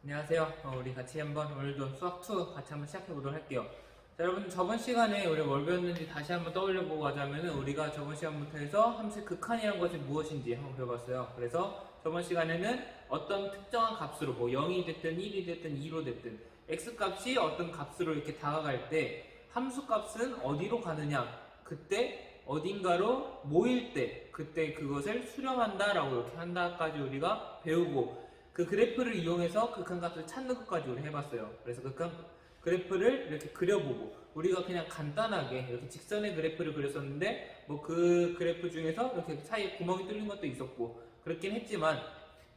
안녕하세요. 우리 같이 한번 오늘도 수학2 같이 한번 시작해 보도록 할게요. 자, 여러분 저번 시간에 우리 뭘 배웠는지 다시 한번 떠올려 보고 가자면은 우리가 저번 시간부터 해서 함수의 극한이라는 것이 무엇인지 한번 배워봤어요. 그래서 저번 시간에는 어떤 특정한 값으로 뭐 0이 됐든 1이 됐든 2로 됐든 x값이 어떤 값으로 이렇게 다가갈 때 함수값은 어디로 가느냐, 그때 어딘가로 모일 때 그때 그것을 수렴한다라고 이렇게 한다까지 우리가 배우고, 그 그래프를 이용해서 극한값을 찾는 것까지 우리 해봤어요. 그래서 극한 그래프를 이렇게 그려보고, 우리가 그냥 간단하게 이렇게 직선의 그래프를 그렸었는데 뭐 그 그래프 중에서 이렇게 사이에 구멍이 뚫린 것도 있었고 그렇긴 했지만,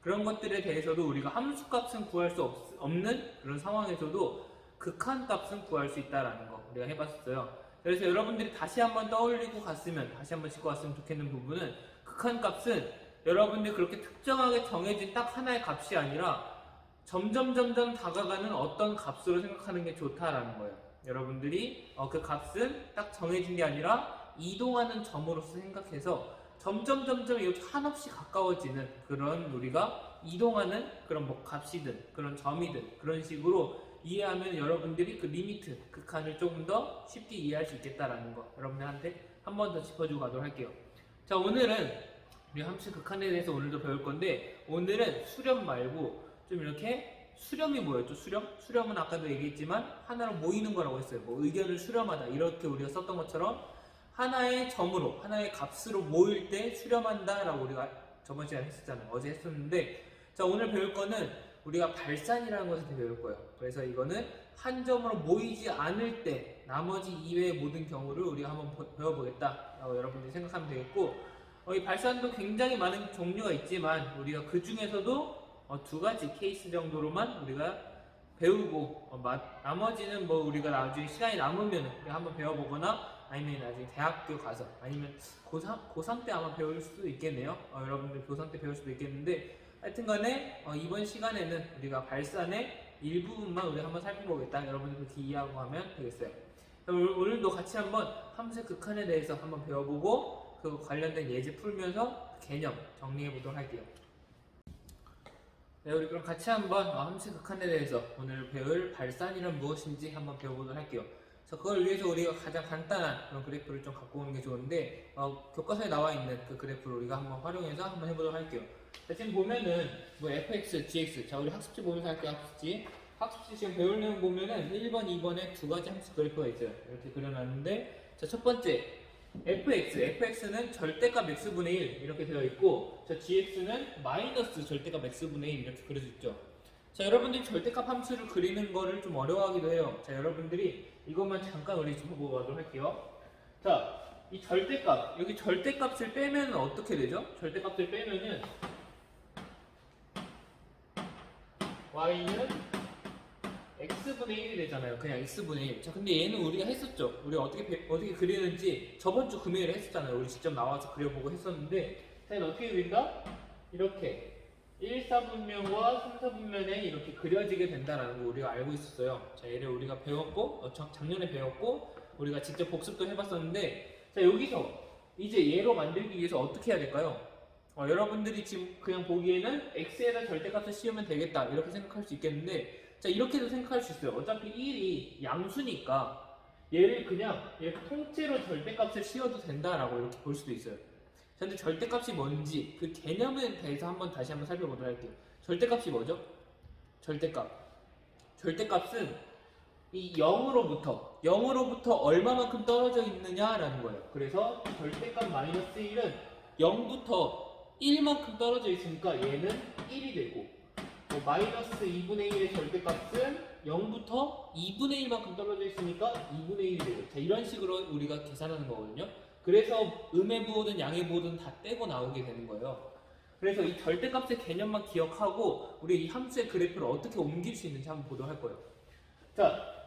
그런 것들에 대해서도 우리가 함수값은 구할 수 없는 그런 상황에서도 극한값은 구할 수 있다라는 거 우리가 해봤었어요. 그래서 여러분들이 다시 한번 떠올리고 갔으면, 다시 한번 짚고 갔으면 좋겠는 부분은, 극한값은 여러분들이 그렇게 특정하게 정해진 딱 하나의 값이 아니라 점점 다가가는 어떤 값으로 생각하는 게 좋다라는 거예요. 여러분들이 그 값은 딱 정해진 게 아니라 이동하는 점으로서 생각해서 점점 이렇게 한없이 가까워지는 그런, 우리가 이동하는 그런 뭐 값이든 그런 점이든 그런 식으로 이해하면 여러분들이 그 리미트, 극한을 조금 더 쉽게 이해할 수 있겠다라는 거 여러분들한테 한 번 더 짚어주고 가도록 할게요. 자, 오늘은 우리 함수 극한에 대해서 오늘도 배울 건데, 오늘은 수렴 말고 좀 이렇게, 수렴이 뭐였죠? 수렴은 아까도 얘기했지만 하나로 모이는 거라고 했어요. 뭐 의견을 수렴하다 이렇게 우리가 썼던 것처럼 하나의 점으로, 하나의 값으로 모일 때 수렴한다 라고 우리가 저번 시간에 했었잖아요. 어제 했었는데, 자, 오늘 배울 거는 우리가 발산이라는 것을 배울 거예요. 그래서 이거는 한 점으로 모이지 않을 때 나머지 이외의 모든 경우를 우리가 한번 배워보겠다 라고 여러분들이 생각하면 되겠고, 이 발산도 굉장히 많은 종류가 있지만 우리가 그 중에서도 두 가지 케이스 정도로만 우리가 배우고, 나머지는 뭐 우리가 나중에 시간이 남으면 우리가 한번 배워보거나, 아니면 나중에 대학교 가서, 아니면 고3 때 아마 배울 수도 있겠네요. 여러분들 고3 때 배울 수도 있겠는데, 하여튼 간에 이번 시간에는 우리가 발산의 일부분만 우리가 한번 살펴보겠다. 여러분들 그렇게 이해하고 하면 되겠어요. 오늘도 같이 한번 함수의 극한에 대해서 한번 배워보고, 그 관련된 예제 풀면서 개념 정리해 보도록 할게요. 네, 우리 그럼 같이 한번 함수의 극한에 대해서 오늘 배울 발산이란 무엇인지 한번 배워보도록 할게요. 자, 그걸 위해서 우리가 가장 간단한 그런 그래프를 좀 갖고 오는 게 좋은데, 교과서에 나와 있는 그 그래프를 우리가 한번 활용해서 한번 해보도록 할게요. 자, 지금 보면은 뭐 fx, gx, 자, 우리 학습지 보면서 할게요. 학습지 지금 배울 내용 보면은 1번, 2번에 두 가지 함수 그래프가 있어요. 이렇게 그려놨는데, 자, 첫 번째 fx는 절대값 x분의 1 이렇게 되어 있고, 자, gx는 마이너스 절대값 x분의 1 이렇게 그려져 있죠. 자, 여러분들이 절대값 함수를 그리는 거를 좀 어려워하기도 해요. 자, 여러분들이 이것만 잠깐 우리 좀 보고 가도록 할게요. 자, 이 절대값, 여기 절대값을 빼면 어떻게 되죠? 절대값을 빼면은 y는 x분의 1이 되잖아요. 그냥 x분의 1. 자, 근데 얘는 우리가 했었죠. 우리가 어떻게 그리는지 저번 주 금요일에 했었잖아요. 우리 직접 나와서 그려보고 했었는데, 자, 얘는 어떻게 그린다? 이렇게 1사분면과 3사분면에 이렇게 그려지게 된다는 거 우리가 알고 있었어요. 자, 얘를 우리가 배웠고, 작년에 배웠고, 우리가 직접 복습도 해봤었는데, 자, 여기서 이제 얘로 만들기 위해서 어떻게 해야 될까요? 여러분들이 지금 그냥 보기에는 x에다 절대값을 씌우면 되겠다 이렇게 생각할 수 있겠는데, 자, 이렇게도 생각할 수 있어요. 어차피 1이 양수니까 얘를 그냥 이렇게 통째로 절대값을 씌워도 된다라고 이렇게 볼 수도 있어요. 자, 근데 절대값이 뭔지 그 개념에 대해서 다시 한번 살펴보도록 할게요. 절대값이 뭐죠? 절대값은 이 0으로부터 얼마만큼 떨어져 있느냐라는 거예요. 그래서 절대값 마이너스 1은 0부터 1만큼 떨어져 있으니까 얘는 1이 되고, 마이너스 2분의 1의 절대값은 0부터 2분의 1만큼 떨어져 있으니까 2분의 1이 되고, 자, 이런 식으로 우리가 계산하는 거거든요. 그래서 음의 부호든 양의 부호든 다 떼고 나오게 되는 거예요. 그래서 이 절대값의 개념만 기억하고 우리 이 함수의 그래프를 어떻게 옮길 수 있는지 한번 보도록 할 거예요. 자,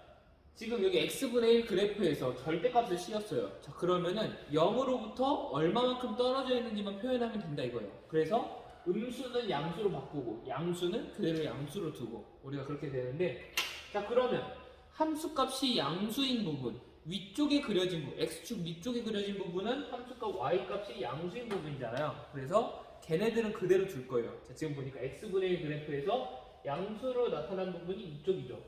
지금 여기 x분의 1 그래프에서 절대값을 씌웠어요. 자, 그러면은 0으로부터 얼마만큼 떨어져 있는지만 표현하면 된다 이거예요. 그래서 음수는 양수로 바꾸고 양수는 그대로 양수로 두고 우리가 그렇게 되는데, 자, 그러면 함수값이 양수인 부분, 위쪽에 그려진 부분, x축 위쪽에 그려진 부분은 함수값 y값이 양수인 부분이잖아요. 그래서 걔네들은 그대로 둘 거예요. 자, 지금 보니까 x분의 1 그래프에서 양수로 나타난 부분이 이쪽이죠.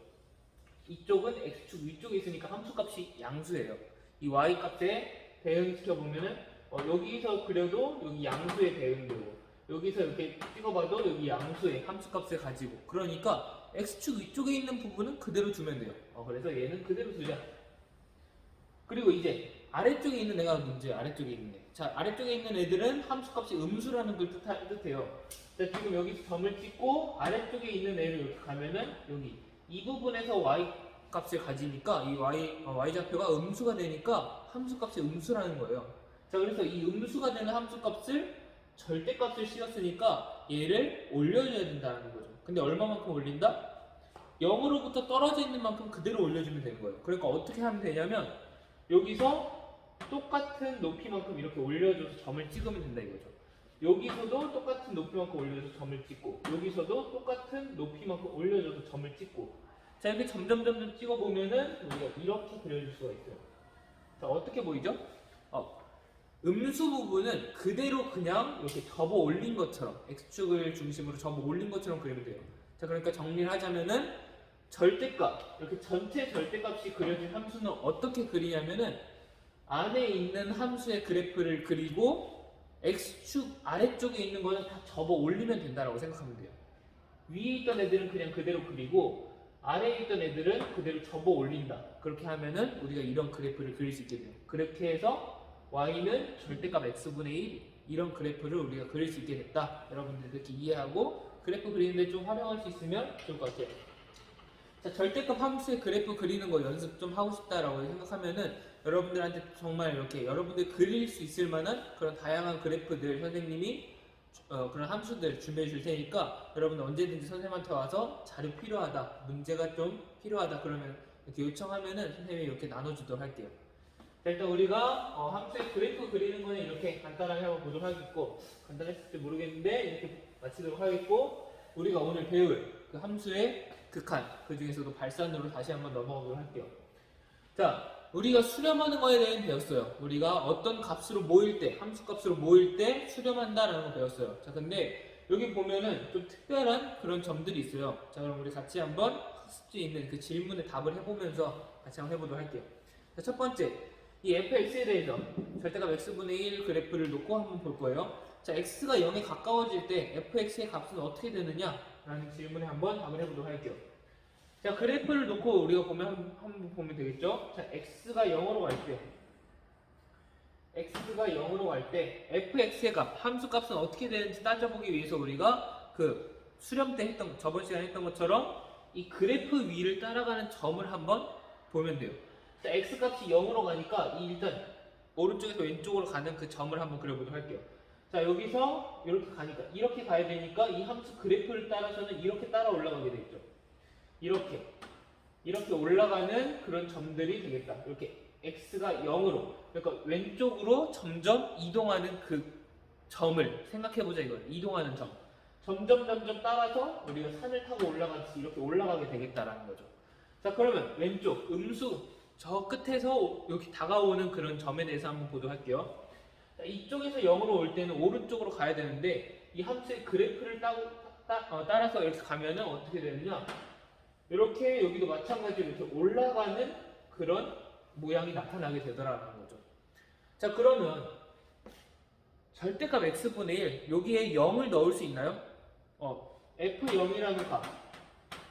이쪽은 x축 위쪽에 있으니까 함수값이 양수예요. 이 y값에 대응시켜 보면은 여기서 그려도 여기 양수에 대응되고 여기서 이렇게 찍어봐도 여기 양수의 함수값을 가지고 그러니까 x축 위쪽에 있는 부분은 그대로 두면 돼요. 그래서 얘는 그대로 두자. 그리고 이제 아래쪽에 있는 애가 문제예요. 아래쪽에 있는 애. 자, 아래쪽에 있는 애들은 함수값이 음수라는 걸 뜻해요. 자, 지금 여기서 점을 찍고 아래쪽에 있는 애를 이렇게 가면은 여기 이 부분에서 y 값을 가지니까 이 y좌표가 음수가 되니까 함수값이 음수라는 거예요. 자, 그래서 이 음수가 되는 함수값을 절대값을 씌웠으니까 얘를 올려줘야 된다는 거죠. 근데 얼마만큼 올린다? 0으로부터 떨어져 있는 만큼 그대로 올려주면 되는 거예요. 그러니까 어떻게 하면 되냐면 여기서 똑같은 높이만큼 이렇게 올려줘서 점을 찍으면 된다 이거죠. 여기서도 똑같은 높이만큼 올려줘서 점을 찍고 여기서도 똑같은 높이만큼 올려줘서 점을 찍고 자, 이렇게 점점 찍어보면은 우리가 이렇게 그려줄 수가 있어요. 자, 어떻게 보이죠? 음수 부분은 그대로 그냥 이렇게 접어 올린 것처럼 x축을 중심으로 접어 올린 것처럼 그리면 돼요. 자, 그러니까 정리를 하자면은 절대값, 이렇게 전체 절대값이 그려진 함수는 어떻게 그리냐면은 안에 있는 함수의 그래프를 그리고 x축 아래쪽에 있는 거는 다 접어 올리면 된다라고 생각하면 돼요. 위에 있던 애들은 그냥 그대로 그리고 아래에 있던 애들은 그대로 접어 올린다. 그렇게 하면은 우리가 이런 그래프를 그릴 수 있게 돼요. 그렇게 해서 y는 절대값 x분의 1 이런 그래프를 우리가 그릴 수 있게 됐다. 여러분들 그렇게 이해하고 그래프 그리는데 좀 활용할 수 있으면 좋을 것 같아요. 자, 절대값 함수의 그래프 그리는 거 연습 좀 하고 싶다라고 생각하면은 여러분들한테 정말 이렇게 여러분들 그릴 수 있을 만한 그런 다양한 그래프들 선생님이 그런 함수들 준비해 줄 테니까 여러분 언제든지 선생님한테 와서 자료 필요하다, 문제가 좀 필요하다 그러면 이렇게 요청하면은 선생님이 이렇게 나눠주도록 할게요. 자, 일단 우리가 함수의 그래프 그리는 거는 이렇게 간단하게 한번 보도록 하겠고 간단했을지 모르겠는데 이렇게 마치도록 하겠고 우리가 오늘 배울 그 함수의 극한 그 중에서도 발산으로 다시 한번 넘어가도록 할게요. 자, 우리가 수렴하는 거에 대해 배웠어요. 우리가 어떤 값으로 모일 때, 함수값으로 모일 때 수렴한다라는 거 배웠어요. 자, 근데 여기 보면은 좀 특별한 그런 점들이 있어요. 자, 그럼 우리 같이 한번 학습지에 있는 그 질문에 답을 해보면서 같이 한번 해보도록 할게요. 자, 첫 번째, 이 fx에 대해서 절대값 x분의 1 그래프를 놓고 한번 볼 거예요. 자, x가 0에 가까워질 때 fx의 값은 어떻게 되느냐? 라는 질문에 한번 답을 해보도록 할게요. 자, 그래프를 놓고 우리가 한번 보면 되겠죠? 자, x가 0으로 갈 때 fx의 값, 함수 값은 어떻게 되는지 따져보기 위해서 우리가 그 수렴 때 저번 시간에 했던 것처럼 이 그래프 위를 따라가는 점을 한번 보면 돼요. 자, x 값이 0으로 가니까 일단 오른쪽에서 왼쪽으로 가는 그 점을 한번 그려보도록 할게요. 자, 여기서 이렇게 가니까 이렇게 가야 되니까 이 함수 그래프를 따라서는 이렇게 따라 올라가게 되겠죠. 이렇게 올라가는 그런 점들이 되겠다. 이렇게 x가 0으로 그러니까 왼쪽으로 점점 이동하는 그 점을 생각해보자 이거예요. 이동하는 점. 점점 따라서 우리가 산을 타고 올라가듯이 이렇게 올라가게 되겠다라는 거죠. 자, 그러면 왼쪽 음수 저 끝에서 여기 다가오는 그런 점에 대해서 한번 보도록 할게요. 자, 이쪽에서 0으로 올 때는 오른쪽으로 가야 되는데 이 함수의 그래프를 따라서 이렇게 가면은 어떻게 되느냐? 이렇게 여기도 마찬가지로 이렇게 올라가는 그런 모양이 나타나게 되더라는 거죠. 자, 그러면 절대값 x분의 1 여기에 0을 넣을 수 있나요? f0이라는 값,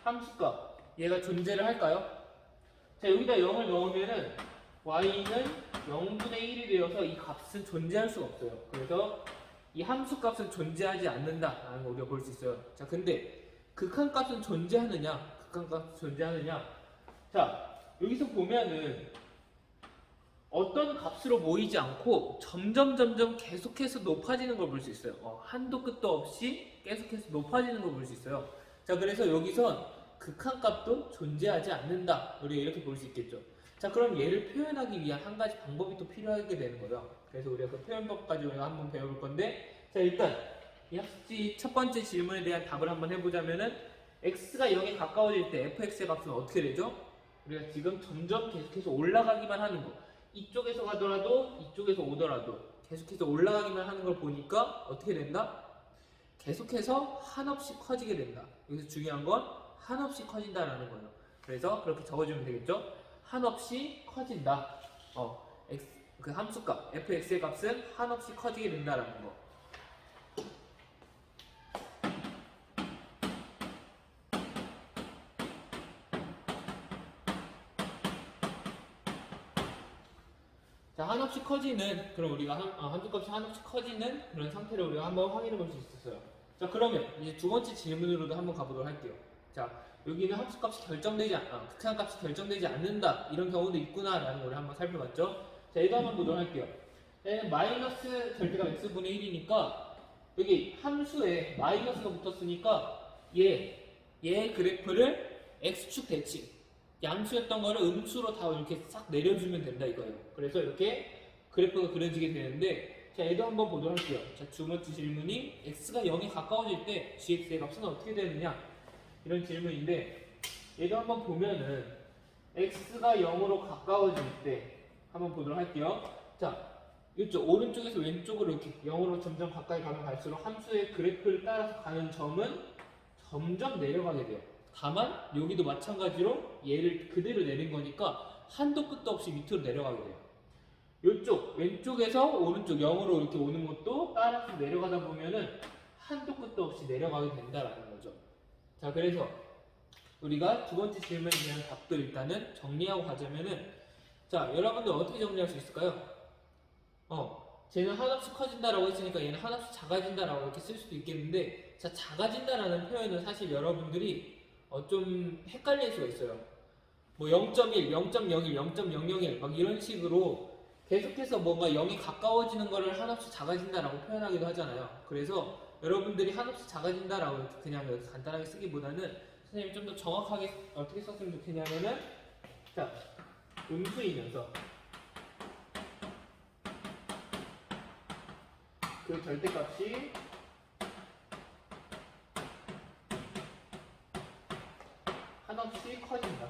함수값 얘가 존재를 할까요? 자, 여기다 0을 넣으면은 y는 0분의 1이 되어서 이 값은 존재할 수가 없어요. 그래서 이 함수값은 존재하지 않는다라는 걸 우리가 볼 수 있어요. 자, 근데 극한값은 존재하느냐? 자, 여기서 보면은 어떤 값으로 모이지 않고 점점 계속해서 높아지는 걸 볼 수 있어요. 한도 끝도 없이 계속해서 높아지는 걸 볼 수 있어요. 자, 그래서 여기선 극한값도 존재하지 않는다. 우리가 이렇게 볼 수 있겠죠. 자, 그럼 얘를 표현하기 위한 한 가지 방법이 또 필요하게 되는 거예요. 그래서 우리가 그 표현법까지 우리가 한번 배워볼 건데, 자, 일단 이 학습지 첫 번째 질문에 대한 답을 한번 해보자면은 x가 0에 가까워질 때 fx의 값은 어떻게 되죠? 우리가 지금 점점 계속해서 올라가기만 하는 거. 이쪽에서 가더라도 이쪽에서 오더라도 계속해서 올라가기만 하는 걸 보니까 어떻게 된다? 계속해서 한없이 커지게 된다. 여기서 중요한 건 한없이 커진다라는 거예요. 그래서 그렇게 적어주면 되겠죠? 한없이 커진다. 그 함수값 fx의 값은 한없이 커지게 된다라는 거. 자, 한없이 커지는, 그럼 우리가 함수값이 한없이 커지는 그런 상태를 우리가 한번 확인해 볼 수 있었어요. 자, 그러면 이제 두 번째 질문으로도 한번 가보도록 할게요. 자, 여기는 함수값이 극한값이 결정되지 않는다. 이런 경우도 있구나라는 걸 한번 살펴봤죠. 자, 얘도 한번 보도록 할게요. 얘는 마이너스 절대값 x분의 1이니까 여기 함수에 마이너스가 붙었으니까 얘의 그래프를 x축 대칭. 양수였던 거를 음수로 다 이렇게 싹 내려주면 된다 이거예요. 그래서 이렇게 그래프가 그려지게 되는데, 자, 얘도 한번 보도록 할게요. 자, 두 번째 질문이 x가 0에 가까워질 때 gx의 값은 어떻게 되느냐? 이런 질문인데, 얘도 한번 보면은 x가 0으로 가까워질 때 한번 보도록 할게요. 자, 이쪽 오른쪽에서 왼쪽으로 이렇게 0으로 점점 가까이 가면 갈수록 함수의 그래프를 따라서 가는 점은 점점 내려가게 돼요. 다만 여기도 마찬가지로 얘를 그대로 내린 거니까 한도 끝도 없이 밑으로 내려가게 돼요. 이쪽 왼쪽에서 오른쪽 0으로 이렇게 오는 것도 따라서 내려가다 보면은 한도 끝도 없이 내려가게 된다라는 거죠. 자, 그래서 우리가 두 번째 질문에 대한 답도 일단은 정리하고 가자면은, 자, 여러분들 어떻게 정리할 수 있을까요? 쟤는 한없이 커진다라고 했으니까 얘는 한없이 작아진다라고 이렇게 쓸 수도 있겠는데, 자, 작아진다라는 표현은 사실 여러분들이 좀 헷갈릴 수가 있어요. 뭐 0.1, 0.01, 0.001 막 이런 식으로 계속해서 뭔가 0이 가까워지는 거를 한없이 작아진다라고 표현하기도 하잖아요. 그래서 여러분들이 한없이 작아진다라고 이렇게 그냥 이렇게 간단하게 쓰기보다는 선생님이 좀 더 정확하게 어떻게 썼으면 좋겠냐면은, 자, 음수이면서 그 절대값이 한없이 커진다.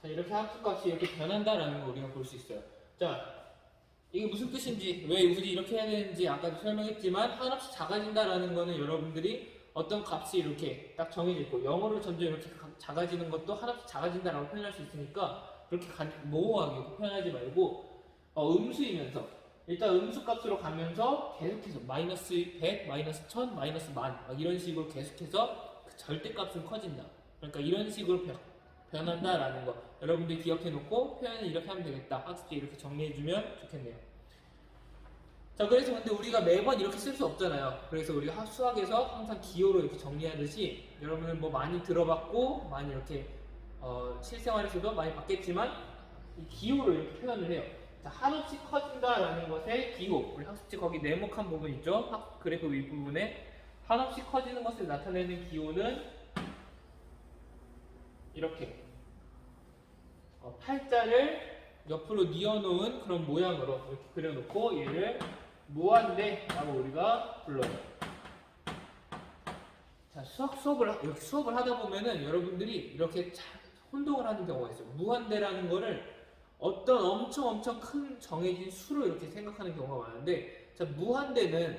자, 이렇게 함수값이 이렇게 변한다라는 걸 우리가 볼 수 있어요. 자, 이게 무슨 뜻인지, 왜 굳이 이렇게 해야 되는지 아까도 설명했지만, 한없이 작아진다라는 거는 여러분들이 어떤 값이 이렇게 딱 정해져 있고 0으로 점점 이렇게 작아지는 것도 한없이 작아진다라고 표현할 수 있으니까 그렇게 모호하게 표현하지 말고, 음수이면서 일단 음수 값으로 가면서 계속해서 마이너스 100, 마이너스 1000, 마이너스 10,000 이런 식으로 계속해서 그 절대값은 커진다. 그러니까 이런 식으로 변한다라는 거 여러분들이 기억해 놓고 표현을 이렇게 하면 되겠다. 학습지 이렇게 정리해 주면 좋겠네요. 자, 그래서 근데 우리가 매번 이렇게 쓸 수 없잖아요. 그래서 우리가 수학에서 항상 기호로 이렇게 정리하듯이, 여러분은 뭐 많이 들어봤고 많이 이렇게 실생활에서도 많이 봤겠지만 이 기호로 이렇게 표현을 해요. 자, 한없이 커진다라는 것의 기호, 우리 학습지 거기 네모칸 부분 있죠? 그래프 윗부분에 한없이 커지는 것을 나타내는 기호는 이렇게 팔자를 옆으로 뉘어놓은 그런 모양으로 이렇게 그려놓고 얘를 무한대라고 우리가 불러요. 자, 이렇게 수업을 하다 보면은 여러분들이 이렇게 잘 혼동을 하는 경우가 있어요. 무한대라는 거를 어떤 엄청 큰 정해진 수로 이렇게 생각하는 경우가 많은데, 자, 무한대는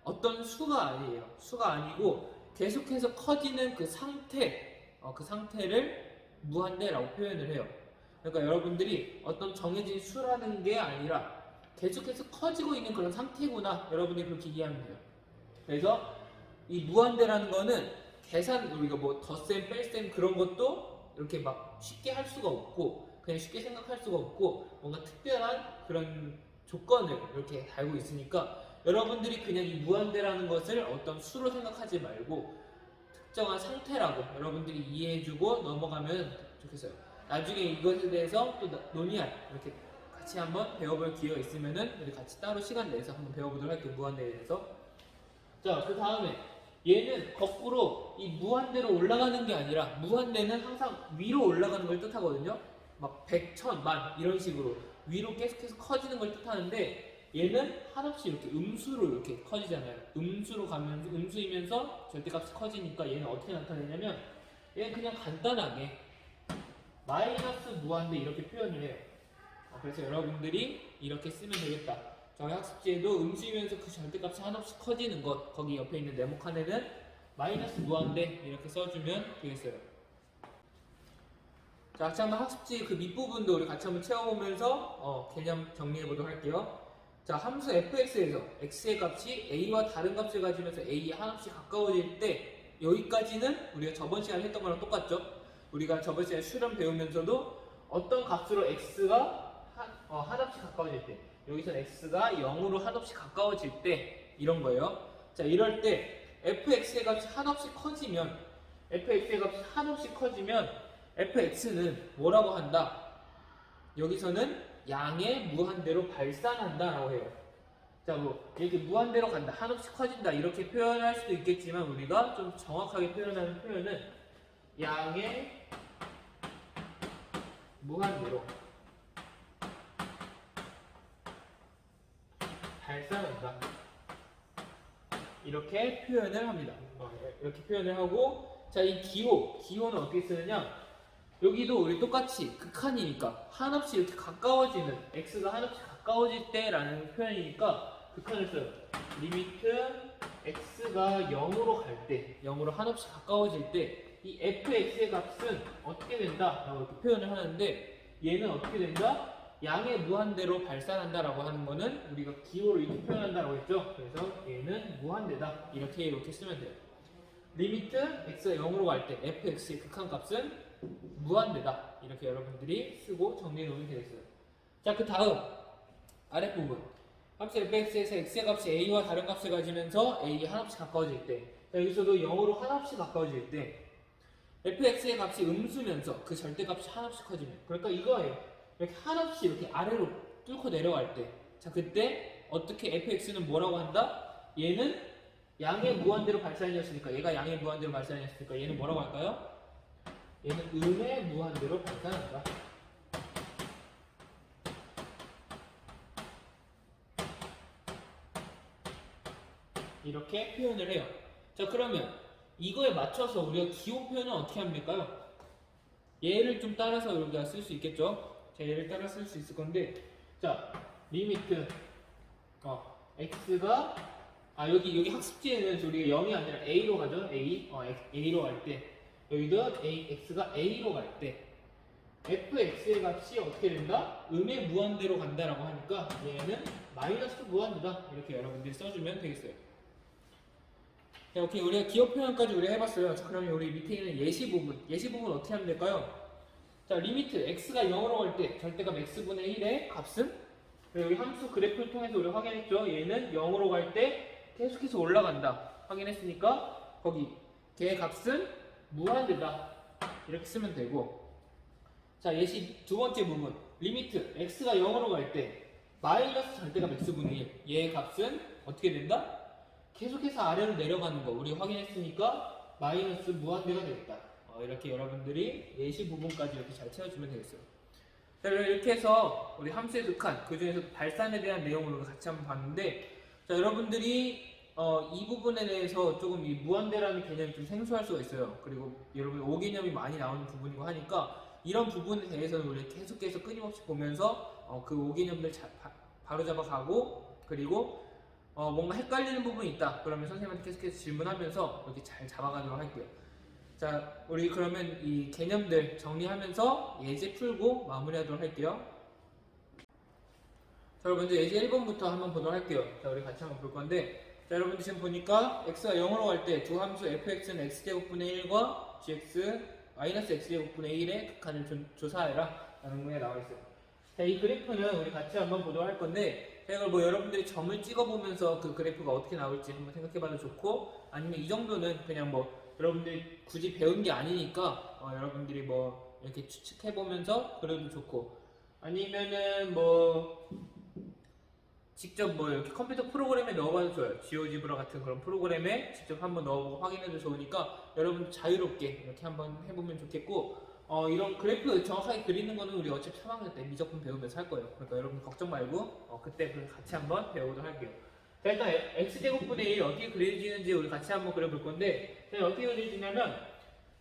어떤 수가 아니에요. 수가 아니고 계속해서 커지는 그 상태를 무한대라고 표현을 해요. 그러니까 여러분들이 어떤 정해진 수라는 게 아니라 계속해서 커지고 있는 그런 상태구나, 여러분들이 그렇게 이해하면 돼요. 그래서 이 무한대라는 거는 우리가 뭐 덧셈, 뺄셈 그런 것도 이렇게 막 쉽게 할 수가 없고, 그냥 쉽게 생각할 수가 없고, 뭔가 특별한 그런 조건을 이렇게 달고 있으니까 여러분들이 그냥 이 무한대라는 것을 어떤 수로 생각하지 말고 특정한 상태라고 여러분들이 이해해주고 넘어가면 좋겠어요. 나중에 이것에 대해서 또 논의할, 이렇게 같이 한번 배워볼 기회가 있으면은 우리 같이 따로 시간 내서 한번 배워보도록 할게요. 무한대에 대해서. 자, 그 다음에 얘는 거꾸로 이 무한대로 올라가는 게 아니라, 무한대는 항상 위로 올라가는 걸 뜻하거든요. 막 100, 1000, 10,000 이런 식으로 위로 계속해서 커지는 걸 뜻하는데, 얘는 한없이 이렇게 음수로 이렇게 커지잖아요. 음수로 가면서, 음수이면서 절대값이 커지니까 얘는 어떻게 나타내냐면, 얘는 그냥 간단하게 마이너스 무한대 이렇게 표현을 해요. 그래서 여러분들이 이렇게 쓰면 되겠다. 저희 학습지에도 음수이면서 그 절대값이 한없이 커지는 것, 거기 옆에 있는 네모 칸에는 마이너스 무한대 이렇게 써주면 되겠어요. 자, 같이 한번 학습지 그 밑부분도 우리 같이 한번 채워보면서 개념 정리해보도록 할게요. 자, 함수 fx에서 x의 값이 a와 다른 값을 가지면서 a에 한없이 가까워질 때 여기까지는 우리가 저번 시간에 했던 거랑 똑같죠? 우리가 저번 시간에 수렴 배우면서도 어떤 값으로 x가 한없이 가까워질 때 여기서 x가 0으로 한없이 가까워질 때 이런 거예요. 자, 이럴 때 fx의 값이 한없이 커지면 fx는 뭐라고 한다? 여기서는 양의 무한대로 발산한다 라고 해요. 자, 뭐 이렇게 무한대로 간다, 한없이 커진다 이렇게 표현할 수도 있겠지만 우리가 좀 정확하게 표현하는 표현은 양의 무한대로 발산한다 이렇게 표현을 합니다. 이렇게 표현을 하고, 자, 이 기호는 어떻게 쓰느냐? 여기도 우리 똑같이 극한이니까 한없이 이렇게 가까워지는 x가 한없이 가까워질 때라는 표현이니까 극한을 써요. 리미트 x가 0으로 갈 때, 0으로 한없이 가까워질 때 이 fx의 값은 어떻게 된다? 라고 이렇게 표현을 하는데 얘는 어떻게 된다? 양의 무한대로 발산한다 라고 하는 거는 우리가 기호로 이렇게 표현한다라고 했죠. 그래서 얘는 무한대다 이렇게 쓰면 돼요. 리미트 x가 0으로 갈 때 fx의 극한값은 무한대다 이렇게 여러분들이 쓰고 정리해 놓으면 되겠어요. 자, 그 다음 아랫부분 함수 fx에서 x의 값이 a와 다른 값을 가지면서 a에 한없이 가까워질 때, 자, 여기서도 0으로 한없이 가까워질 때 fx의 값이 음수면서 그 절대값이 한없이 커지면, 그러니까 이거예요. 이렇게 한없이 이렇게 아래로 뚫고 내려갈 때, 자, 그때 어떻게 fx는 뭐라고 한다? 얘는 양의 무한대로 발산이었으니까, 얘가 양의 무한대로 발산이었으니까 얘는 뭐라고 할까요? 얘는 음의 무한대로 발산한다. 이렇게 표현을 해요. 자, 그러면 이거에 맞춰서 우리가 기호 표현은 어떻게 하면 될까요? 얘를 좀 따라서 우리가 쓸 수 있겠죠? 자, 얘를 따라 쓸 수 있을 건데, 자, 리미트 x가 여기 학습지에는 우리가 0이 아니라 a로 가죠. a로 갈 때 여기도 x가 a로 갈 때 fx의 값이 어떻게 된다? 음의 무한대로 간다라고 하니까 얘는 마이너스 무한대다 이렇게 여러분들이 써주면 되겠어요. 자, 오케이, 우리가 기호 표현까지 우리가 해봤어요. 자, 그러면 우리 밑에 있는 예시 부분 어떻게 하면 될까요? 자, 리미트 x가 0으로 갈 때 절대값 x분의 1의 값은, 여기 함수 그래프를 통해서 우리가 확인했죠. 얘는 0으로 갈 때 계속해서 올라간다 확인했으니까 거기 걔의 값은 무한대다 이렇게 쓰면 되고, 자, 예시 두 번째 부분 리미트 x가 0으로 갈 때 마이너스 절대값 x분의 1 얘의 값은 어떻게 된다? 계속해서 아래로 내려가는 거 우리 확인했으니까 마이너스 무한대가 되겠다. 이렇게 여러분들이 예시 부분까지 이렇게 잘 채워주면 되겠어요. 자, 이렇게 해서 우리 함수의 극한, 그 중에서 발산에 대한 내용을 같이 한번 봤는데, 자, 여러분들이 이 부분에 대해서 조금 이 무한대라는 개념이 좀 생소할 수가 있어요. 그리고 여러분 오개념이 많이 나오는 부분이고 하니까 이런 부분에 대해서는 우리 계속해서 끊임없이 보면서 그 오개념들 바로잡아 가고, 그리고 뭔가 헷갈리는 부분이 있다 그러면 선생님한테 계속해서 질문하면서 이렇게 잘 잡아가도록 할게요. 자, 우리 그러면 이 개념들 정리하면서 예제 풀고 마무리하도록 할게요. 자, 먼저 예제 1번부터 한번 보도록 할게요. 자, 우리 같이 한번 볼 건데, 자, 여러분들 지금 보니까 x가 0으로 갈 때 두 함수 fx는 x제곱분의 1과 gx 마이너스 x제곱분의 1의 극한을 조사해라 라는 문에 나와 있어요. 자, 이 그래프는 우리 같이 한번 보도록 할 건데, 이걸 뭐 여러분들이 점을 찍어보면서 그 그래프가 어떻게 나올지 한번 생각해봐도 좋고, 아니면 이 정도는 그냥 뭐 여러분들이 굳이 배운 게 아니니까 여러분들이 뭐 이렇게 추측해보면서 그래도 좋고, 아니면은 뭐 직접 뭐 이렇게 컴퓨터 프로그램에 넣어봐도 좋아요. 지오지브라 같은 그런 프로그램에 직접 한번 넣어보고 확인해도 좋으니까 여러분 자유롭게 이렇게 한번 해보면 좋겠고, 이런 그래프 정확하게 그리는 거는 우리 어차피 3학년 때 미적분 배우면서 할 거예요. 그러니까 여러분 걱정 말고 그때 같이 한번 배우도록 할게요. 자, 일단 x제곱분의 1 어떻게 그려지는지 우리 같이 한번 그려볼 건데, 자, 어떻게 그려지냐면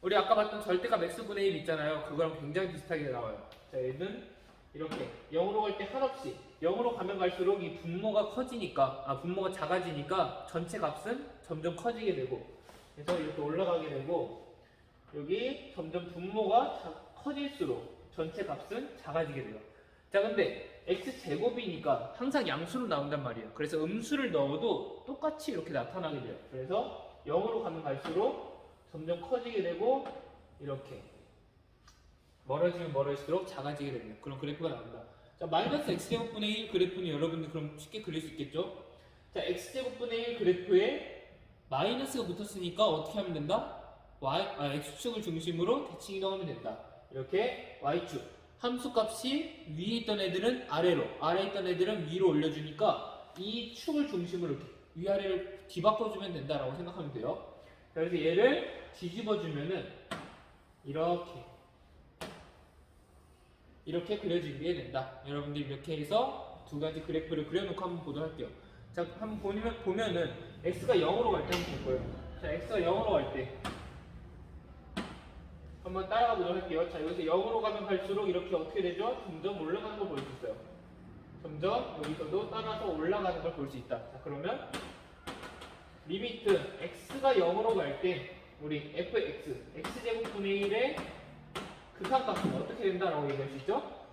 우리 아까 봤던 절대값 x분의 1 있잖아요. 그거랑 굉장히 비슷하게 나와요. 자, 얘는 이렇게 0으로 갈 때 한없이 0으로 가면 갈수록 이 분모가 커지니까 분모가 작아지니까 전체 값은 점점 커지게 되고 그래서 이렇게 올라가게 되고 여기 점점 분모가 커질수록 전체 값은 작아지게 돼요. 자 근데 x제곱이니까 항상 양수로 나온단 말이에요. 그래서 음수를 넣어도 똑같이 이렇게 나타나게 돼요. 그래서 0으로 가면 갈수록 점점 커지게 되고 이렇게 멀어지면 멀어질수록 작아지게 되는 그런 그래프가 나온다. 자 마이너스 x제곱분의 1 그래프는 여러분들 그럼 쉽게 그릴 수 있겠죠? 자 x제곱분의 1 그래프에 마이너스가 붙었으니까 어떻게 하면 된다? x축을 중심으로 대칭 이동하면 된다. 이렇게 y축 함수값이 위에 있던 애들은 아래로, 아래에 있던 애들은 위로 올려주니까 이 축을 중심으로 이렇게 위아래를 뒤바꿔주면 된다라고 생각하면 돼요. 그래서 얘를 뒤집어주면은 이렇게 그려지게 된다. 여러분들 이렇게 해서 두 가지 그래프를 그려놓고 한번 보도록 할게요. 자, 한번 보면은 x가 0으로 갈 때 한번 볼 거예요. 자, x가 0으로 갈 때 한번 따라가 보도록 할게요. 자, 여기서 0으로 가면 갈수록 이렇게 어떻게 되죠? 점점 올라가는 걸 볼 수 있어요. 점점 여기서도 따라서 올라가는 걸 볼 수 있다. 자, 그러면 리미트 x가 0으로 갈 때 우리 fx, x제곱분의 1의 극한값은 어떻게 된다라고 얘기할 수 있죠?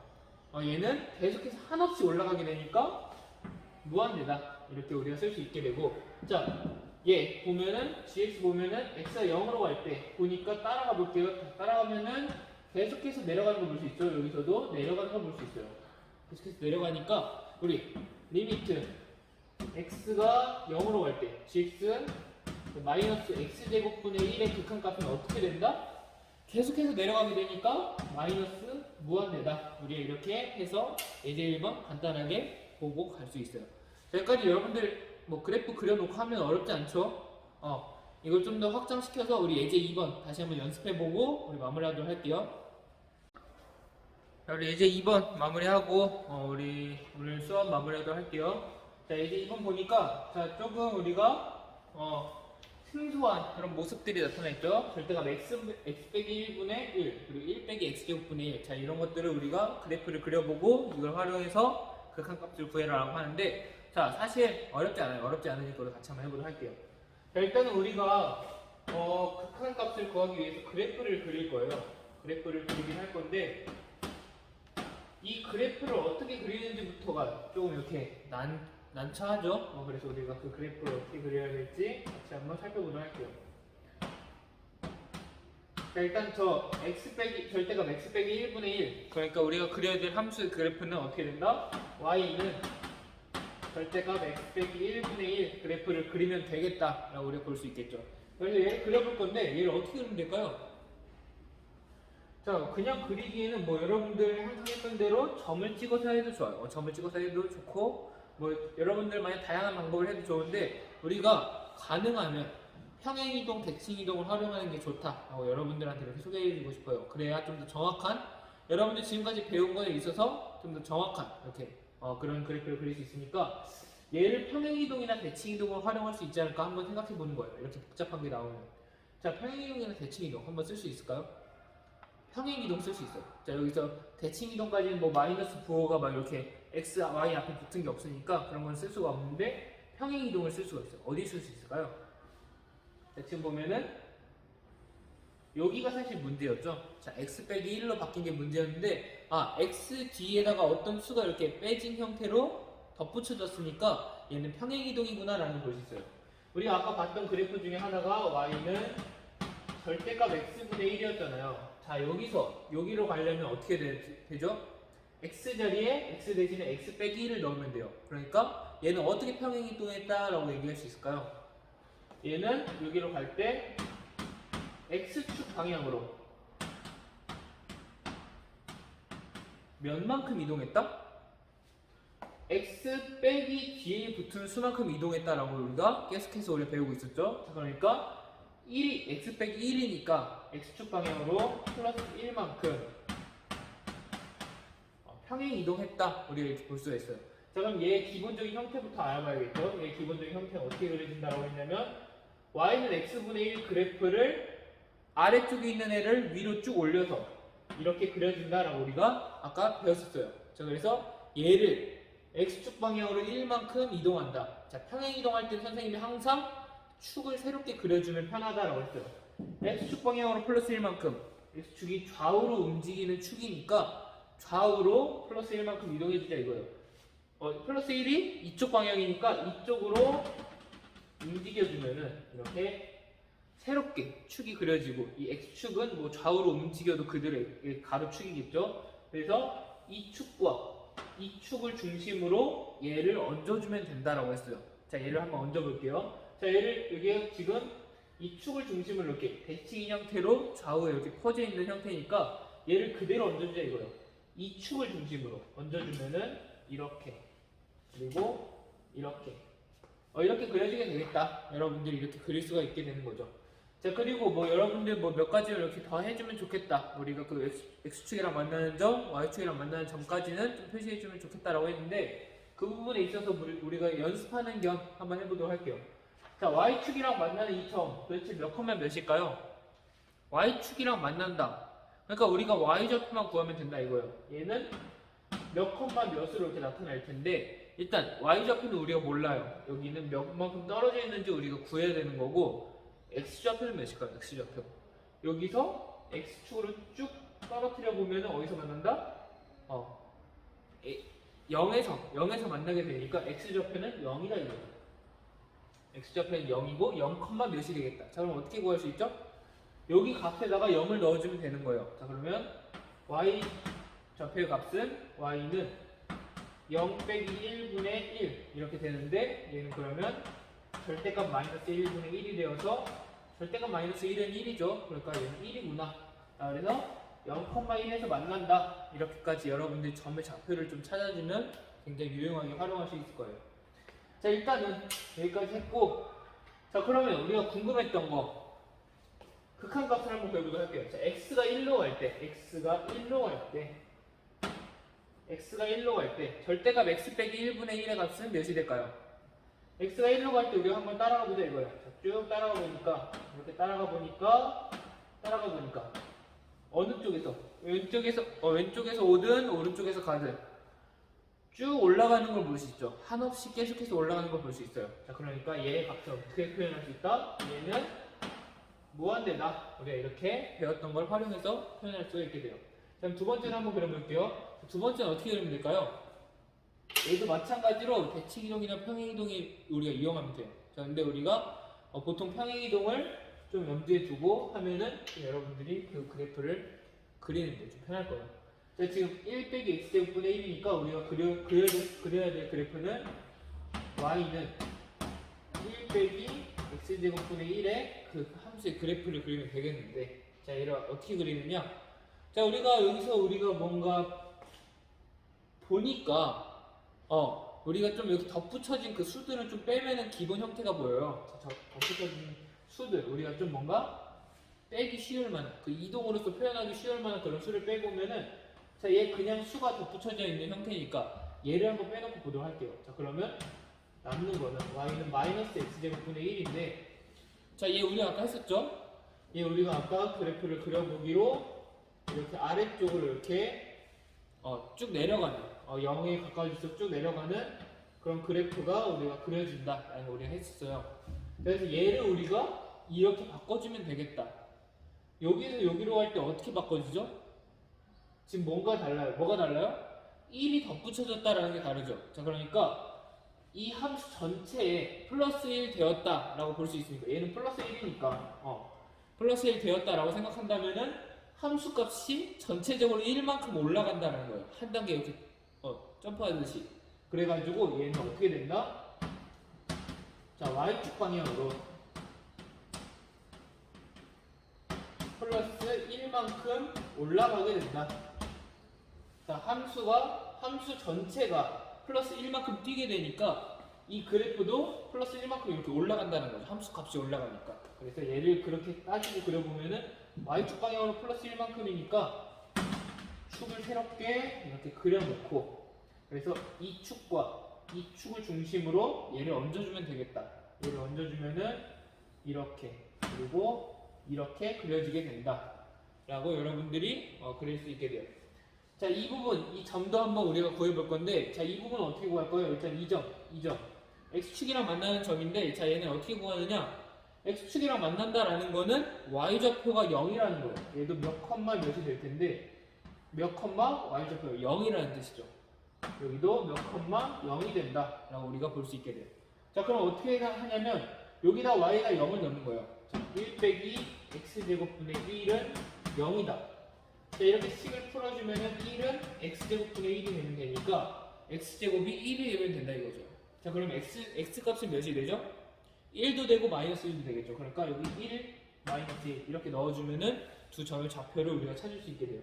얘는 계속해서 한없이 올라가게 되니까 무한대다. 이렇게 우리가 쓸 수 있게 되고 자, 얘 보면은 gx 보면은 x가 0으로 갈 때 보니까 따라가 볼게요. 따라가면은 계속해서 내려가는 걸 볼 수 있죠. 여기서도 내려가는 걸 볼 수 있어요. 계속해서 내려가니까 우리 리미트 x가 0으로 갈 때 gx는 마이너스 x제곱분의 1의 극한값은 어떻게 된다? 계속해서 내려가게 되니까 마이너스 무한대다. 우리가 이렇게 해서 예제 1번 간단하게 보고 갈 수 있어요. 여기까지 여러분들 뭐 그래프 그려놓고 하면 어렵지 않죠? 이걸 좀 더 확장시켜서 우리 예제 2번 다시 한번 연습해보고 우리 마무리하도록 할게요. 자, 우리 예제 2번 마무리하고 우리 오늘 수업 마무리하도록 할게요. 자, 예제 2번 보니까 자 조금 우리가 생소한 그런 모습들이 나타나있죠. 절대값 x 빼기 1분의 1 그리고 1 빼기 x제곱분의 1 자 이런 것들을 우리가 그래프를 그려보고 이걸 활용해서 극한값을 구해라라고 하는데 자 사실 어렵지 않아요. 어렵지 않으니까 우리 같이 한번 해보도록 할게요. 자 일단은 우리가 극한값을 구하기 위해서 그래프를 그릴 거예요. 그래프를 그리긴 할 건데 이 그래프를 어떻게 그리는지부터가 조금 이렇게 난처하죠? 그래서 우리가 그 그래프를 어떻게 그려야 될지 같이 한번 살펴보도록 할게요. 자, 일단 절대값 x 빼기 1분의 1 그러니까 우리가 그려야 될 함수의 그래프는 어떻게 된다? y는 절대값 x 빼기 1분의 1 그래프를 그리면 되겠다 라고 우리가 볼 수 있겠죠. 그래서 얘를 그려볼 건데 얘를 어떻게 그리면 될까요? 자, 그냥 그리기에는 뭐 여러분들 항상 했던 대로 점을 찍어서 해도 좋아요. 점을 찍어서 해도 좋고 뭐 여러분들만의 다양한 방법을 해도 좋은데 우리가 가능하면 평행이동, 대칭이동을 활용하는 게 좋다라고 여러분들한테 이렇게 소개해드리고 싶어요. 그래야 좀 더 정확한 여러분들 지금까지 배운 거에 있어서 좀 더 정확한 이렇게 그런 그래프를 그릴 수 있으니까 얘를 평행이동이나 대칭이동을 활용할 수 있지 않을까 한번 생각해 보는 거예요. 이렇게 복잡한 게 나오면 자 평행이동이나 대칭이동 한번 쓸 수 있을까요? 평행이동 쓸 수 있어요. 자 여기서 대칭이동까지는 뭐 마이너스 부호가 막 이렇게 x, y 앞에 붙은 게 없으니까 그런 건 쓸 수가 없는데 평행이동을 쓸 수가 있어요. 어디 쓸 수 있을까요? 자, 지금 보면은 여기가 사실 문제였죠. 자 x 빼기 1로 바뀐 게 문제였는데 x 뒤에다가 어떤 수가 이렇게 빼진 형태로 덧붙여졌으니까 얘는 평행이동이구나 라는 걸 볼 수 있어요. 우리가 아까 봤던 그래프 중에 하나가 y는 절대값 x분의 1이었잖아요. 자 여기서 여기로 가려면 어떻게 되죠? x 자리에 x 대신에 x 빼기 1을 넣으면 돼요. 그러니까 얘는 어떻게 평행이동했다라고 얘기할 수 있을까요? 얘는 여기로 갈 때 x축 방향으로 몇만큼 이동했다? x 빼기 뒤에 붙은 수만큼 이동했다라고 우리가 계속해서 우리가 배우고 있었죠. 자, 그러니까 1이 x 빼기 1이니까 x축 방향으로 플러스 1만큼 평행 이동했다 우리가 이렇게 볼 수가 있어요. 자 그럼 얘 기본적인 형태부터 알아봐야겠죠. 얘 기본적인 형태는 어떻게 그려진다고 했냐면 y는 x분의 1 그래프를 아래쪽에 있는 애를 위로 쭉 올려서 이렇게 그려진다라고 우리가 아까 배웠었어요. 자, 그래서 얘를 x축 방향으로 1만큼 이동한다. 자, 평행 이동할 때 선생님이 항상 축을 새롭게 그려주면 편하다라고 했어요. x축 방향으로 플러스 1만큼, x축이 좌우로 움직이는 축이니까 좌우로 플러스 1만큼 이동해주자 이거예요. 플러스 1이 이쪽 방향이니까 이쪽으로 움직여주면은 이렇게 새롭게 축이 그려지고, 이 x축은 뭐 좌우로 움직여도 그대로 가로축이겠죠. 그래서 이 축과 이 축을 중심으로 얘를 얹어주면 된다라고 했어요. 자, 얘를 한번 얹어볼게요. 자, 얘를 여기 지금 이 축을 중심으로 이렇게 대칭인 형태로 좌우에 이렇게 퍼져 있는 형태니까 얘를 그대로 얹어주자 이거예요. 이 축을 중심으로 얹어주면은 이렇게, 그리고 이렇게 이렇게 그려지게 되겠다. 여러분들이 이렇게 그릴 수가 있게 되는 거죠. 자, 그리고 뭐 여러분들 뭐 몇 가지를 이렇게 더 해주면 좋겠다. 우리가 그 X축이랑 만나는 점, Y축이랑 만나는 점까지는 좀 표시해주면 좋겠다라고 했는데, 그 부분에 있어서 우리가 연습하는 겸 한번 해보도록 할게요. 자, Y축이랑 만나는 이 점 도대체 몇 컴마 몇일까요? Y축이랑 만난다. 그러니까 우리가 Y좌표만 구하면 된다 이거예요. 얘는 몇 컴마 몇으로 이렇게 나타날 텐데, 일단 Y좌표는 우리가 몰라요. 여기는 몇만큼 떨어져 있는지 우리가 구해야 되는 거고, X좌표는 몇일까요? X좌표. 여기서 X축으로 쭉 떨어뜨려 보면 어디서 만난다? 0에서 만나게 되니까 X좌표는 0이다 이거죠. X좌표는 0이고 0, 몇이 되겠다. 자, 그럼 어떻게 구할 수 있죠? 여기 값에다가 0을 넣어주면 되는 거예요. 자, 그러면 Y 좌표의 값은 Y는 0 빼기 1분의 1 이렇게 되는데, 얘는 그러면 절대값 마이너스 1분의 1이 되어서, 절대값 마이너스 1은 1이죠. 그러니까 얘는 1이구나. 그래서 0,1에서 만난다. 이렇게까지 여러분들이 점의 좌표를 좀 찾아주면 굉장히 유용하게 활용할 수 있을 거예요. 자, 일단은 여기까지 했고, 자, 그러면 우리가 궁금했던 거 극한값을 한번 배워보도록 할게요. 자, x가 1로 갈 때 절대값 x 빼기 1분의 1의 값은 몇이 될까요? x가 1로 갈 때 우리가 한번 따라가 보자 이거예요. 자, 쭉 따라가 보니까 이렇게 따라가 보니까 어느 쪽에서 왼쪽에서 오든 오른쪽에서 가든 쭉 올라가는 걸 볼 수 있죠. 한없이 계속해서 올라가는 걸 볼 수 있어요. 자, 그러니까 얘의 값을 어떻게 표현할 수 있다? 얘는 무한대다. 우리가 이렇게 배웠던 걸 활용해서 표현할 수가 있게 돼요. 그럼 두 번째는 한번 그려볼게요. 두 번째는 어떻게 그리면 될까요? 얘도 마찬가지로 대칭이동이나 평행이동이 우리가 이용하면 돼요. 자, 근데 우리가 보통 평행이동을 좀 염두에 두고 하면은 여러분들이 그 그래프를 그리는데 좀 편할 거예요. 자, 지금 1 빼기 x제곱분의 1이니까 우리가 그려야 될 그래프는 y는 1 빼기 x제곱분의 1의 그 함수의 그래프를 그리면 되겠는데, 자, 얘를 어떻게 그리느냐? 자, 우리가 뭔가 보니까 우리가 좀 여기 덧붙여진 그 수들을 좀 빼면은 기본 형태가 보여요. 자, 덧붙여진 수들, 우리가 좀 뭔가 빼기 쉬울 만한, 그 이동으로서 표현하기 쉬울 만한 그런 수를 빼보면은, 자, 얘 그냥 수가 덧붙여져 있는 형태니까 얘를 한번 빼놓고 보도록 할게요. 자, 그러면 남는 거는 y는 마이너스 x제곱분의 1인데, 자, 얘 우리가 아까 했었죠? 얘 우리가 아까 그래프를 그려보기로 이렇게 아래쪽으로 이렇게 쭉 내려가는, 0에 가까워질수록 쭉 내려가는 그런 그래프가 우리가 그려진다라는 걸 우리가 했었어요. 그래서 얘를 우리가 이렇게 바꿔주면 되겠다. 여기서 여기로 갈 때 어떻게 바꿔주죠? 지금 뭐가 달라요? 1이 덧붙여졌다라는 게 다르죠. 자, 그러니까 이 함수 전체에 플러스 1 되었다라고 볼 수 있으니까, 얘는 플러스 1이니까 플러스 1 되었다라고 생각한다면은 함수 값이 전체적으로 1만큼 올라간다는 거예요. 한 단계 이렇게 점프하듯이. 그래가지고 얘는 어떻게 된다? 자, y축 방향으로 플러스 1만큼 올라가게 된다. 자, 함수 전체가 플러스 1만큼 뛰게 되니까 이 그래프도 플러스 1만큼 이렇게 올라간다는 거죠. 함수 값이 올라가니까. 그래서 얘를 그렇게 따지고 그려보면은 y축 방향으로 플러스 1만큼이니까 축을 새롭게 이렇게 그려놓고, 그래서 이 축과 이 축을 중심으로 얘를 얹어주면 되겠다. 얘를 얹어주면은 이렇게, 그리고 이렇게 그려지게 된다 라고 여러분들이 그릴 수 있게 돼요. 자, 이 부분, 이 점도 한번 우리가 구해볼 건데, 자, 이 부분은 어떻게 구할 거예요? 일단 이 점. x축이랑 만나는 점인데, 자, 얘는 어떻게 구하느냐? x축이랑 만난다라는 거는 y좌표가 0이라는 거예요. 얘도 몇 컴마 몇이 될 텐데, 몇 컴마 y좌표가 0이라는 뜻이죠. 여기도 몇 컴마 0이 된다 라고 우리가 볼 수 있게 돼요. 자, 그럼 어떻게 하냐면 여기다 y가 0을 넣는 거예요. 자, 1 빼기 x제곱분의 1은 0이다. 자, 이렇게 식을 풀어주면은 1은 x제곱분의 1이 되면 되니까 x제곱이 1이 되면 된다 이거죠. 자, 그럼 x 값은 몇이 되죠? 1도 되고 마이너스 1도 되겠죠. 그러니까 여기 1, 마이너스 1 이렇게 넣어주면은 두 점의 좌표를 우리가 찾을 수 있게 돼요.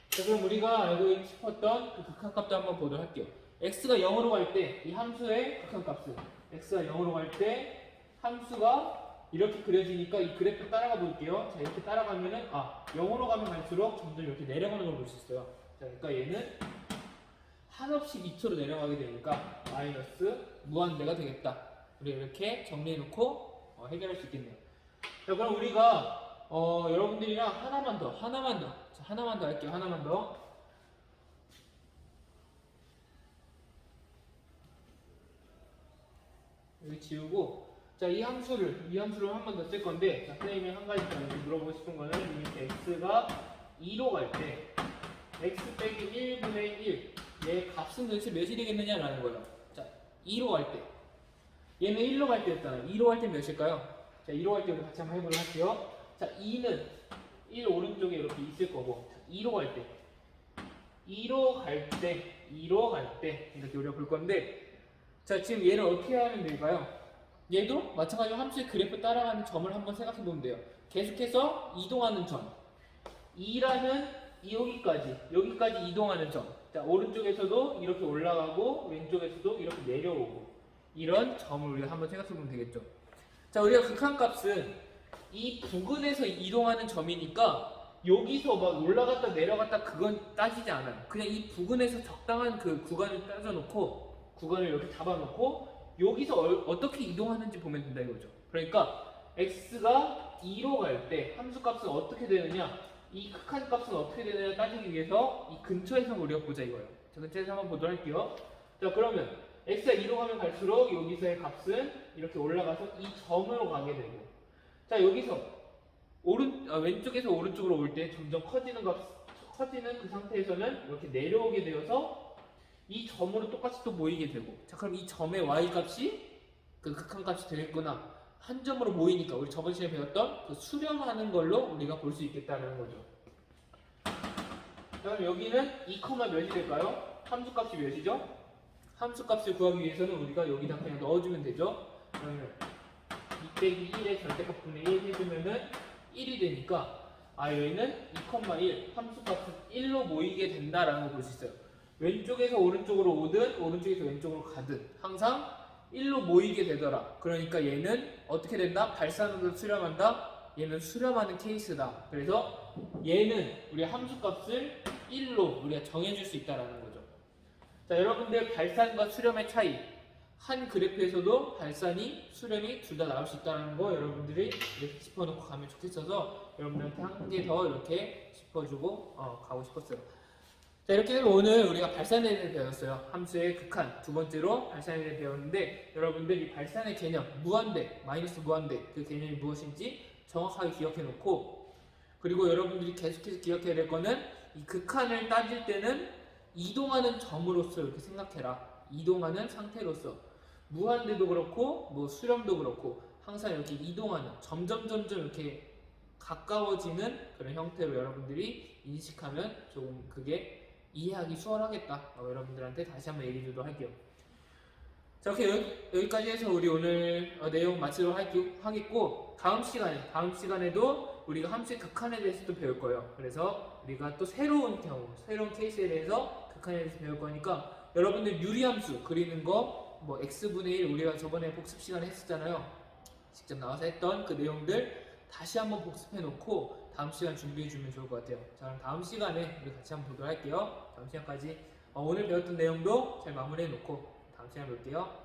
자, 그럼 우리가 알고 싶었던 그 극한값도 한번 보도록 할게요. x가 0으로 갈 때 이 함수의 극한값은 x가 0으로 갈 때 함수가 이렇게 그려지니까 이 그래프 따라가 볼게요. 자, 이렇게 따라가면은 0으로 가면 갈수록 점점 이렇게 내려가는 걸 볼 수 있어요. 자, 그러니까 얘는 한없이 밑으로 내려가게 되니까 마이너스 무한대가 되겠다. 우리가 이렇게 정리해놓고 해결할 수 있겠네요. 자, 그럼 우리가 여러분들이랑 하나만 더 할게요. 하나만 더. 여기 지우고, 자, 이 함수를 한 번 더 쓸 건데, 자, 선생님이 한 가지 더 물어보고 싶은 거는 이 x가 2로 갈 때, x 빼기 1분의 1, 얘 값은 도대체 몇이 되겠느냐라는 거예요. 자, 2로 갈 때. 얘는 1로 갈 때였잖아요. 2로 갈 때 몇일까요? 자, 2로 갈 때 우리 같이 한번 해보도록 할게요. 자, 2는 1 오른쪽에 이렇게 있을 거고, 자, 2로 갈 때. 2로 갈 때, 이렇게 우리가 볼 건데, 자, 지금 얘를 어떻게 하면 될까요? 얘도 마찬가지로 함수의 그래프 따라가는 점을 한번 생각해 보면 돼요. 계속해서 이동하는 점. 2라는 여기까지 이동하는 점. 자, 오른쪽에서도 이렇게 올라가고, 왼쪽에서도 이렇게 내려오고. 이런 점을 우리가 한번 생각해 보면 되겠죠. 자, 우리가 극한값은 이 부근에서 이동하는 점이니까 여기서 막 올라갔다 내려갔다 그건 따지지 않아요. 그냥 이 부근에서 적당한 그 구간을 따져놓고 구간을 이렇게 잡아놓고 여기서 어떻게 이동하는지 보면 된다 이거죠. 그러니까 x가 2로 갈 때 함수값은 어떻게 되느냐, 이 극한값은 어떻게 되느냐 따지기 위해서 이 근처에서 우리가 보자 이거예요. 자, 근처에서 한번 보도록 할게요. 자, 그러면 x가 2로 가면 갈수록 여기서의 값은 이렇게 올라가서 이 점으로 가게 되고, 자, 여기서 왼쪽에서 오른쪽으로 올 때 점점 커지는 그 상태에서는 이렇게 내려오게 되어서 이 점으로 똑같이 또 모이게 되고, 자, 그럼 이 점의 y값이 그 극한값이 되겠구나. 한 점으로 모이니까 우리 저번 시간에 배웠던 그 수렴하는 걸로 우리가 볼 수 있겠다는 거죠. 자, 그럼 여기는 2, 몇이 될까요? 함수값이 몇이죠? 함수값을 구하기 위해서는 우리가 여기다 그냥 넣어주면 되죠. 그러면 2 빼기 1의 절대값분의 1 해주면은 1이 되니까 여기는 2,1 함수값은 1로 모이게 된다라는 걸 볼 수 있어요. 왼쪽에서 오른쪽으로 오든 오른쪽에서 왼쪽으로 가든 항상 1로 모이게 되더라. 그러니까 얘는 어떻게 된다? 발산으로 수렴한다? 얘는 수렴하는 케이스다. 그래서 얘는 우리 함수값을 1로 우리가 정해줄 수 있다라는 거죠. 자, 여러분들 발산과 수렴의 차이, 한 그래프에서도 발산이 수렴이 둘 다 나올 수 있다는 거 여러분들이 이렇게 짚어놓고 가면 좋겠어서 여러분들한테 한 개 더 이렇게 짚어주고 가고 싶었어요. 자, 이렇게 되면 오늘 우리가 발산에 대해 배웠어요. 함수의 극한, 두 번째로 발산에 대해 배웠는데, 여러분들 이 발산의 개념, 무한대, 마이너스 무한대, 그 개념이 무엇인지 정확하게 기억해 놓고, 그리고 여러분들이 계속해서 기억해야 될 거는 이 극한을 따질 때는 이동하는 점으로서 이렇게 생각해라. 이동하는 상태로서. 무한대도 그렇고 뭐 수렴도 그렇고 항상 이렇게 이동하는, 점점 이렇게 가까워지는 그런 형태로 여러분들이 인식하면 조금 그게 이해하기 수월하겠다. 여러분들한테 다시 한번 얘기 주도록 할게요. 자, 이렇게 여기까지 해서 우리 오늘 내용 마치도록 하겠고, 다음 시간에도 우리가 함수의 극한에 대해서 또 배울 거예요. 그래서 우리가 또 새로운 케이스에 대해서 극한에 대해서 배울 거니까 여러분들 유리함수 그리는 거 뭐 x분의 1 우리가 저번에 복습 시간에 했었잖아요. 직접 나와서 했던 그 내용들 다시 한번 복습해 놓고 다음 시간 준비해 주면 좋을 것 같아요. 자, 그럼 다음 시간에 우리 같이 한번 보도록 할게요. 다음 시간까지 오늘 배웠던 내용도 잘 마무리해 놓고 다음 시간에 볼게요.